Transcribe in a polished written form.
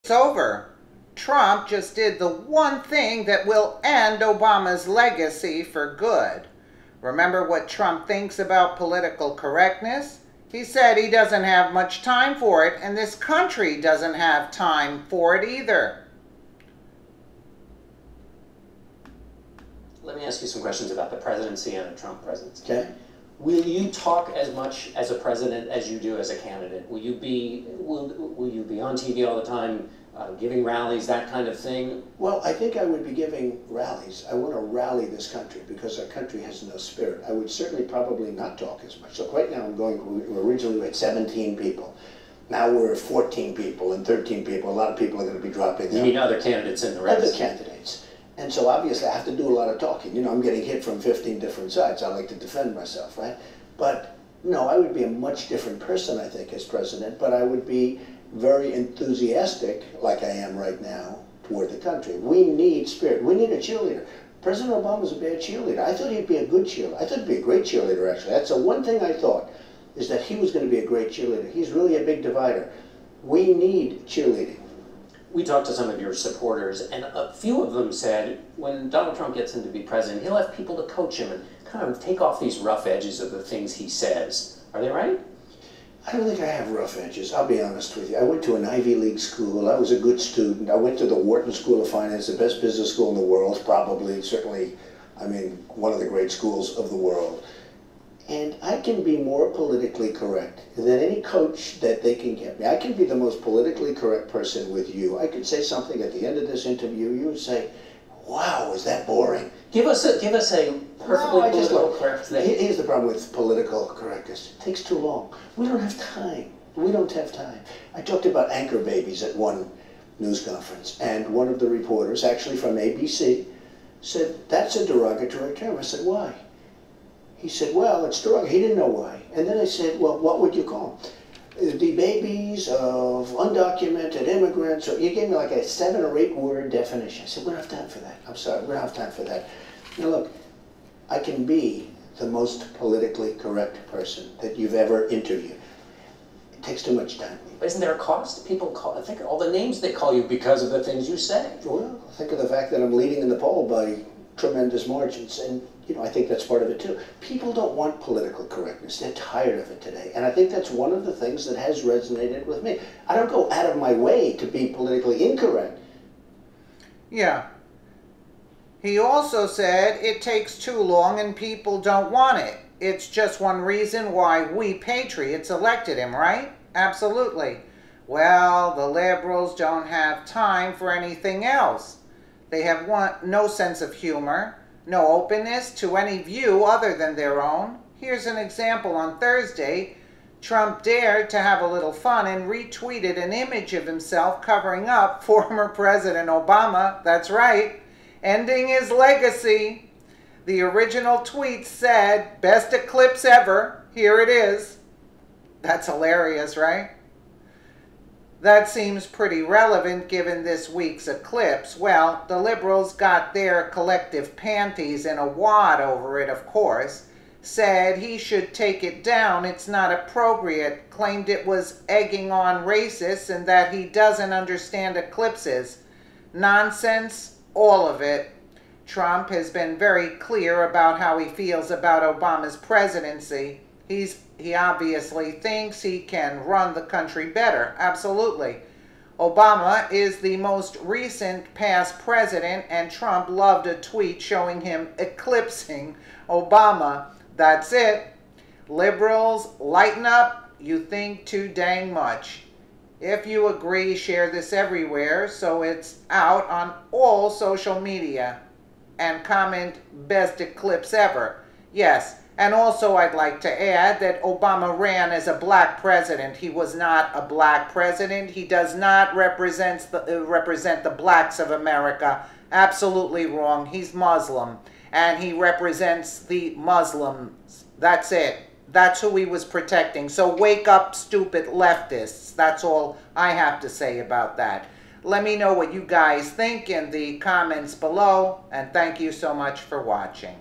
It's over. Trump just did the one thing that will end Obama's legacy for good. Remember what Trump thinks about political correctness? He said he doesn't have much time for it, and this country doesn't have time for it either. Let me ask you some questions about the presidency and the Trump presidency. Okay. Will you talk as much as a president as you do as a candidate? Will you be on TV all the time, giving rallies, that kind of thing? Well, I think I would be giving rallies. I want to rally this country because our country has no spirit. I would certainly probably not talk as much. So right now originally we had 17 people. Now we're 14 people and 13 people. A lot of people are going to be dropping out. You mean other candidates in the race? Other candidates. And so obviously I have to do a lot of talking. You know, I'm getting hit from 15 different sides. I like to defend myself, right? But no, I would be a much different person, I think, as president, but I would be very enthusiastic, like I am right now, toward the country. We need spirit. We need a cheerleader. President Obama's a bad cheerleader. I thought he'd be a good cheerleader. I thought he'd be a great cheerleader, actually. That's the one thing I thought, is that he was going to be a great cheerleader. He's really a big divider. We need cheerleading. We talked to some of your supporters, and a few of them said when Donald Trump gets in to be president, he'll have people to coach him and kind of take off these rough edges of the things he says. Are they right? I don't think I have rough edges, I'll be honest with you. I went to an Ivy League school. I was a good student. I went to the Wharton School of Finance, the best business school in the world, probably, certainly, I mean, one of the great schools of the world. And I can be more politically correct than any coach that they can get me. I can be the most politically correct person with you. I could say something at the end of this interview, you would say, wow, is that boring? Give us a perfectly political correct thing. Here's the problem with political correctness. It takes too long. We don't have time. We don't have time. I talked about anchor babies at one news conference, and one of the reporters, actually from ABC, said, that's a derogatory term. I said, why? He said, well, it's derogatory. He didn't know why. And then I said, well, what would you call them? The babies of undocumented immigrants. Or you gave me like a 7 or 8 word definition. I said, we don't have time for that. I'm sorry, we don't have time for that. Now look, I can be the most politically correct person that you've ever interviewed. It takes too much time. But isn't there a cost? People call, I think all the names they call you because of the things you say. Well, think of the fact that I'm leading in the poll by tremendous margins, and you know, I think that's part of it too. People don't want political correctness. They're tired of it today. And I think that's one of the things that has resonated with me. I don't go out of my way to be politically incorrect. Yeah. He also said it takes too long and people don't want it. It's just one reason why we patriots elected him, right? Absolutely. Well, the liberals don't have time for anything else. They have no sense of humor, no openness to any view other than their own. Here's an example. On Thursday, Trump dared to have a little fun and retweeted an image of himself covering up former President Obama. That's right, ending his legacy. The original tweet said, best eclipse ever. Here it is. That's hilarious, right? That seems pretty relevant given this week's eclipse. Well, the liberals got their collective panties in a wad over it, of course. Said he should take it down, it's not appropriate. Claimed it was egging on racists and that he doesn't understand eclipses. Nonsense, all of it. Trump has been very clear about how he feels about Obama's presidency. He obviously thinks he can run the country better. Absolutely. Obama is the most recent past president, and Trump loved a tweet showing him eclipsing Obama. That's it. Liberals, lighten up. You think too dang much. If you agree, share this everywhere so it's out on all social media. And comment best eclipse ever. Yes. And also I'd like to add that Obama ran as a black president. He was not a black president. He does not represent the blacks of America. Absolutely wrong. He's Muslim. And he represents the Muslims. That's it. That's who he was protecting. So wake up, stupid leftists. That's all I have to say about that. Let me know what you guys think in the comments below. And thank you so much for watching.